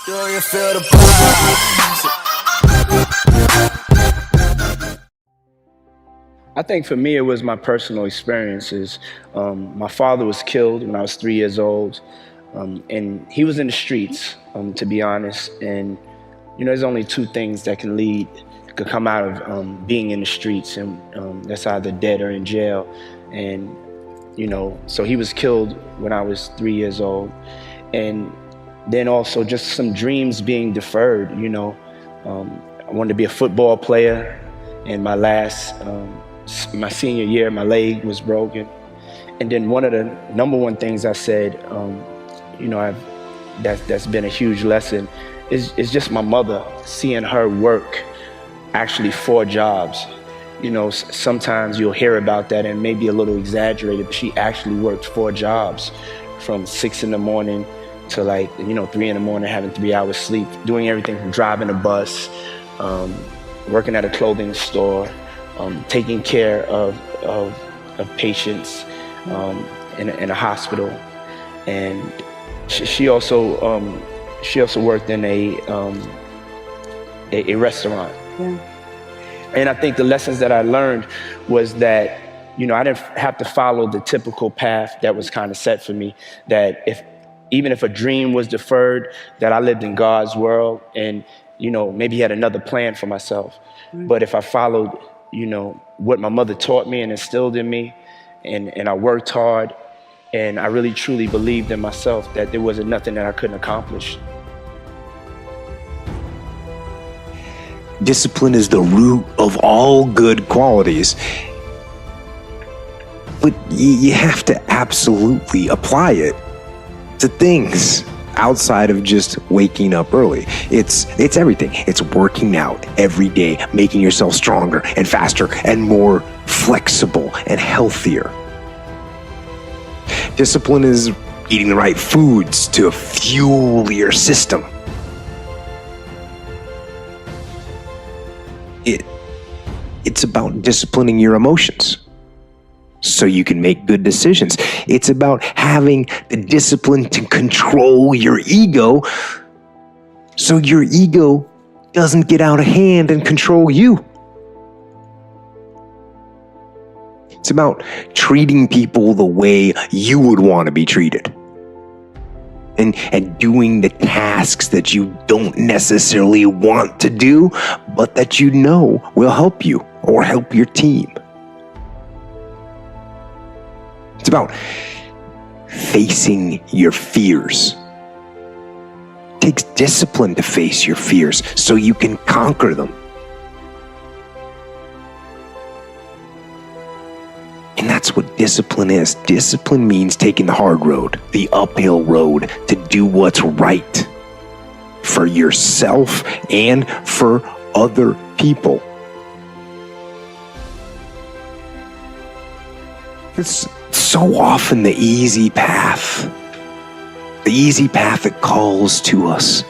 Do you feel the vibes? I think for me, it was my personal experiences. My father was killed when I was 3 years old, and he was in the streets, to be honest. And there's only two things that could come out of being in the streets, and that's either dead or in jail. And so he was killed when I was 3 years old, and then also just some dreams being deferred. I wanted to be a football player, and my senior year, my leg was broken. And then one of the number one things I said, that's been a huge lesson, is just my mother, seeing her work actually 4 jobs. Sometimes you'll hear about that and maybe a little exaggerated, but she actually worked 4 jobs from 6 in the morning to 3 in the morning, having 3 hours sleep, doing everything from driving a bus, working at a clothing store, taking care of patients in a hospital. And she also worked in a restaurant. Yeah. And I think the lessons that I learned was that I didn't have to follow the typical path that was kind of set for me, that even if a dream was deferred, that I lived in God's world, and maybe he had another plan for myself. But if I followed what my mother taught me and instilled in me, and I worked hard, and I really truly believed in myself, that there wasn't nothing that I couldn't accomplish. Discipline is the root of all good qualities. But you have to absolutely apply it to things outside of just waking up early. It's everything. It's working out every day, making yourself stronger and faster and more flexible and healthier. Discipline is eating the right foods to fuel your system. It's about disciplining your emotions so you can make good decisions. It's about having the discipline to control your ego so your ego doesn't get out of hand and control you. It's about treating people the way you would want to be treated. And doing the tasks that you don't necessarily want to do, but that will help you or help your team. It's about facing your fears. It takes discipline to face your fears so you can conquer them. And that's what discipline is. Discipline means taking the hard road, the uphill road, to do what's right for yourself and for other people. It's so often the easy path that calls to us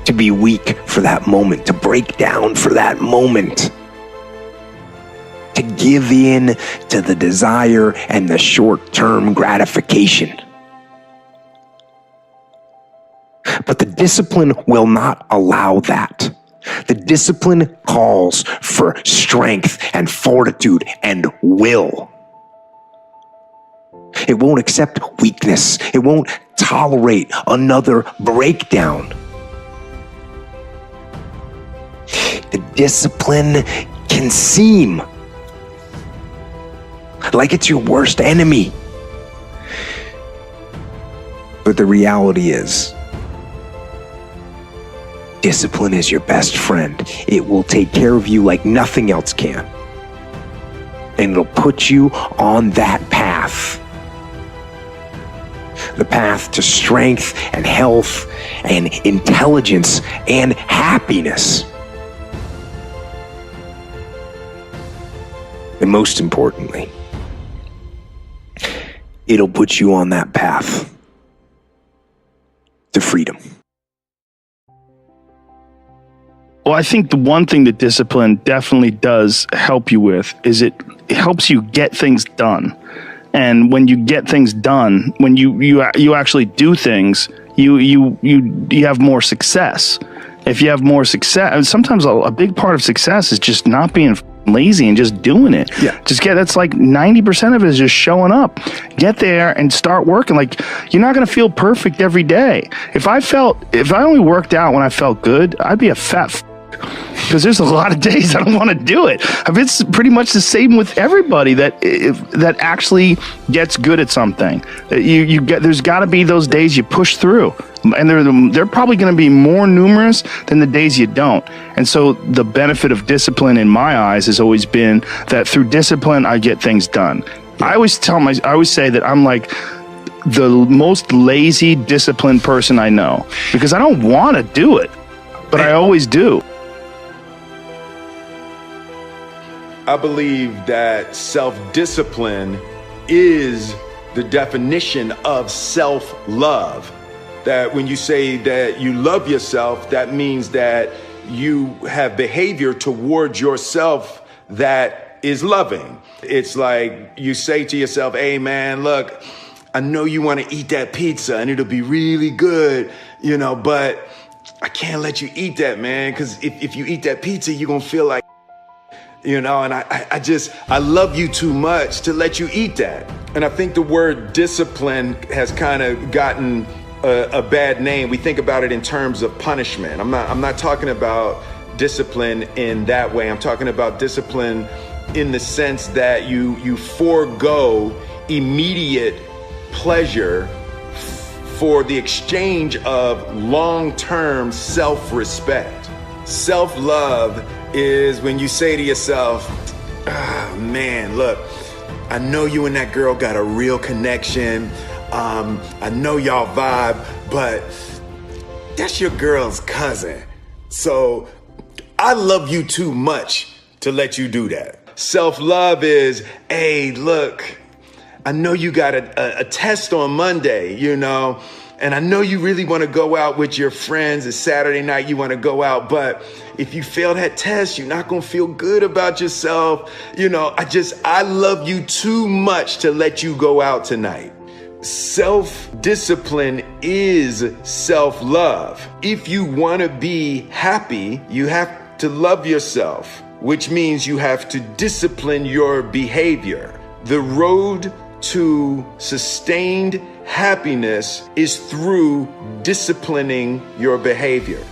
to be weak for that moment, to break down for that moment, to give in to the desire and the short-term gratification. But the discipline will not allow that. The discipline calls for strength and fortitude and will. It won't accept weakness. It won't tolerate another breakdown. The discipline can seem like it's your worst enemy. But the reality is, discipline is your best friend. It will take care of you like nothing else can. And it'll put you on that path. The path to strength and health and intelligence and happiness. And most importantly, it'll put you on that path to freedom. Well, I think the one thing that discipline definitely does help you with is it helps you get things done. And when you get things done, when you actually do things, you have more success. If you have more success, sometimes a big part of success is just not being lazy and just doing it. Yeah. That's like 90% of it is just showing up. Get there and start working. Like, you're not going to feel perfect every day. If I only worked out when I felt good, I'd be a fat because there's a lot of days I don't want to do it. It's pretty much the same with everybody that actually gets good at something. There's got to be those days you push through, and they're probably going to be more numerous than the days you don't. And so the benefit of discipline in my eyes has always been that through discipline I get things done. I always say that I'm like the most lazy, disciplined person I know because I don't want to do it, but I always do. I believe that self-discipline is the definition of self-love. That when you say that you love yourself, that means that you have behavior towards yourself that is loving. It's like you say to yourself, hey man, look, I know you want to eat that pizza and it'll be really good, but I can't let you eat that, man, because if you eat that pizza, you're going to feel like, and I love you too much to let you eat that. And I think the word discipline has kind of gotten a bad name. We think about it in terms of punishment. I'm not talking about discipline in that way. I'm talking about discipline in the sense that you forego immediate pleasure for the exchange of long-term self-respect. Self-love is when you say to yourself, man, look, I know you and that girl got a real connection. I know y'all vibe, but that's your girl's cousin. So I love you too much to let you do that. Self-love is, hey, look, I know you got a test on Monday, and I know you really want to go out with your friends. It's Saturday night, you want to go out, but if you fail that test, you're not going to feel good about yourself. I love you too much to let you go out tonight. Self-discipline is self-love. If you want to be happy, you have to love yourself, which means you have to discipline your behavior. The road to sustained happiness is through disciplining your behavior.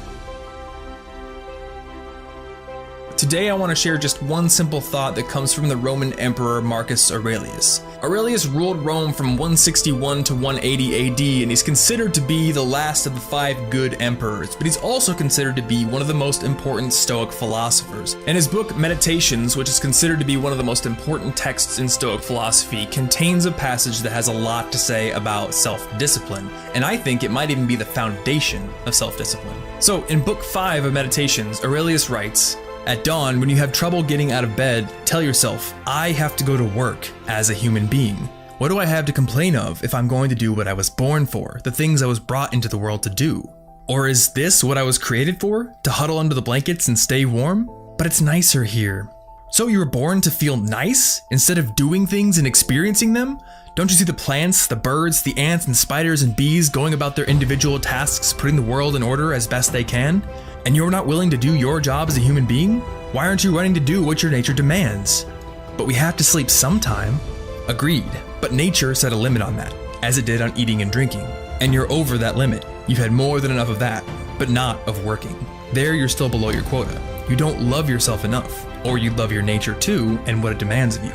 Today I want to share just one simple thought that comes from the Roman Emperor Marcus Aurelius. Aurelius ruled Rome from 161 to 180 AD, and he's considered to be the last of the 5 good emperors, but he's also considered to be one of the most important Stoic philosophers. And his book Meditations, which is considered to be one of the most important texts in Stoic philosophy, contains a passage that has a lot to say about self-discipline, and I think it might even be the foundation of self-discipline. So in book 5 of Meditations, Aurelius writes, "At dawn, when you have trouble getting out of bed, tell yourself, I have to go to work as a human being. What do I have to complain of if I'm going to do what I was born for, the things I was brought into the world to do? Or is this what I was created for, to huddle under the blankets and stay warm? But it's nicer here. So you were born to feel nice instead of doing things and experiencing them? Don't you see the plants, the birds, the ants and spiders and bees going about their individual tasks, putting the world in order as best they can? And you're not willing to do your job as a human being? Why aren't you running to do what your nature demands? But we have to sleep sometime." Agreed, but nature set a limit on that, as it did on eating and drinking. And you're over that limit. You've had more than enough of that, but not of working. There you're still below your quota. You don't love yourself enough, or you love your nature too and what it demands of you.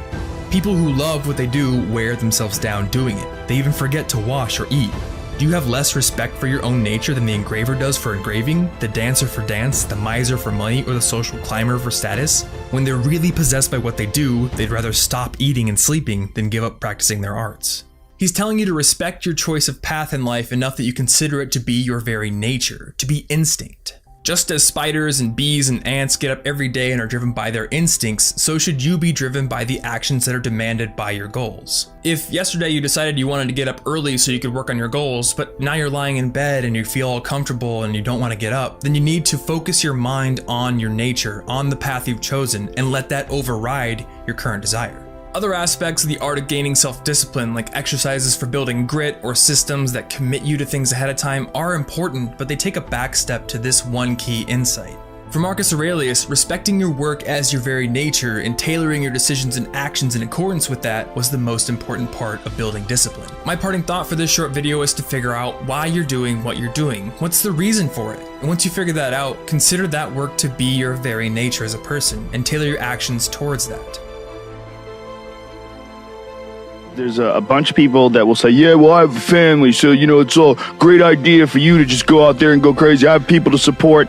People who love what they do wear themselves down doing it. They even forget to wash or eat. Do you have less respect for your own nature than the engraver does for engraving, the dancer for dance, the miser for money, or the social climber for status? When they're really possessed by what they do, they'd rather stop eating and sleeping than give up practicing their arts. He's telling you to respect your choice of path in life enough that you consider it to be your very nature, to be instinct. Just as spiders and bees and ants get up every day and are driven by their instincts, so should you be driven by the actions that are demanded by your goals. If yesterday you decided you wanted to get up early so you could work on your goals, but now you're lying in bed and you feel all comfortable and you don't want to get up, then you need to focus your mind on your nature, on the path you've chosen, and let that override your current desire. Other aspects of the art of gaining self-discipline, like exercises for building grit or systems that commit you to things ahead of time, are important, but they take a back step to this one key insight. For Marcus Aurelius, respecting your work as your very nature and tailoring your decisions and actions in accordance with that was the most important part of building discipline. My parting thought for this short video is to figure out why you're doing what you're doing. What's the reason for it? And once you figure that out, consider that work to be your very nature as a person and tailor your actions towards that. There's a bunch of people that will say, yeah, well, I have a family, so, it's a great idea for you to just go out there and go crazy. I have people to support.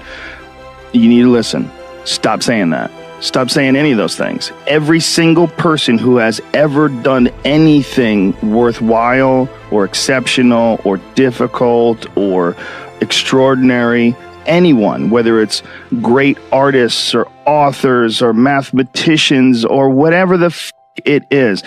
You need to listen. Stop saying that. Stop saying any of those things. Every single person who has ever done anything worthwhile or exceptional or difficult or extraordinary, anyone, whether it's great artists or authors or mathematicians or whatever the it is,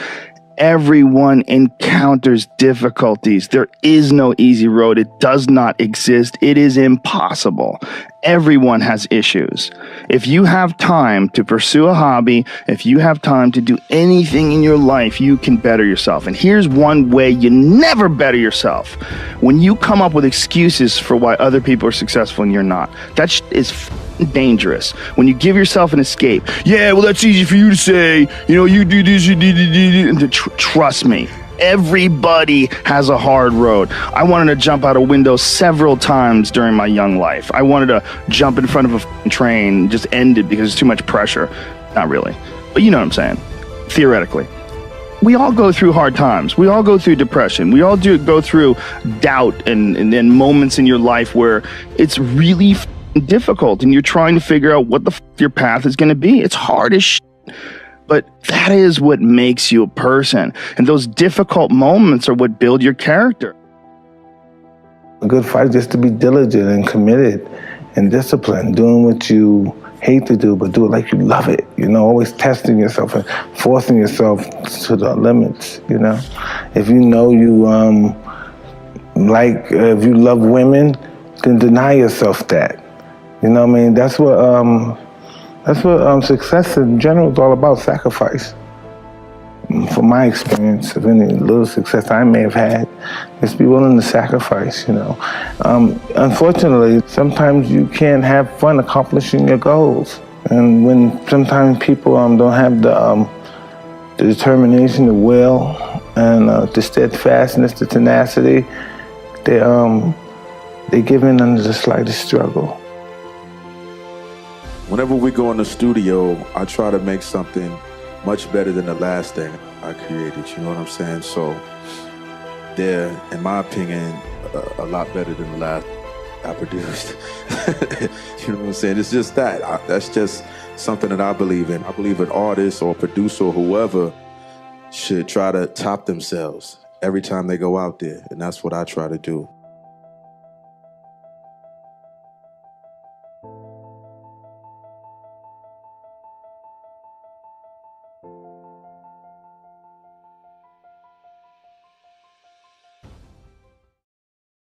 everyone encounters difficulties. There is no easy road. It does not exist. It is impossible. Everyone has issues. If you have time to pursue a hobby, if you have time to do anything in your life, you can better yourself. And here's one way you never better yourself. When you come up with excuses for why other people are successful and you're not. That is dangerous. When you give yourself an escape, yeah, well, that's easy for you to say, you do this, you do. Trust me, everybody has a hard road. I wanted to jump out a window several times during my young life. I wanted to jump in front of a train, just end it because it's too much pressure. Not really, but you know what I'm saying, theoretically. We all go through hard times. We all go through depression. We all go through doubt and moments in your life where it's really difficult and you're trying to figure out what the your path is going to be. It's hard as shit, but that is what makes you a person. And those difficult moments are what build your character. A good fight is just to be diligent and committed and disciplined, doing what you hate to do, but do it like you love it. Always testing yourself and forcing yourself to the limits. If you know you if you love women, then deny yourself that. That's what success in general is all about, sacrifice. From my experience of any little success I may have had, just be willing to sacrifice, Unfortunately, sometimes you can't have fun accomplishing your goals. And when sometimes people don't have the determination, the will, and the steadfastness, the tenacity, they give in under the slightest struggle. Whenever we go in the studio, I try to make something much better than the last thing I created, you know what I'm saying? So they're, in my opinion, a lot better than the last I produced. You know what I'm saying? It's just that. That's just something that I believe in. I believe an artist or producer or whoever should try to top themselves every time they go out there, and that's what I try to do.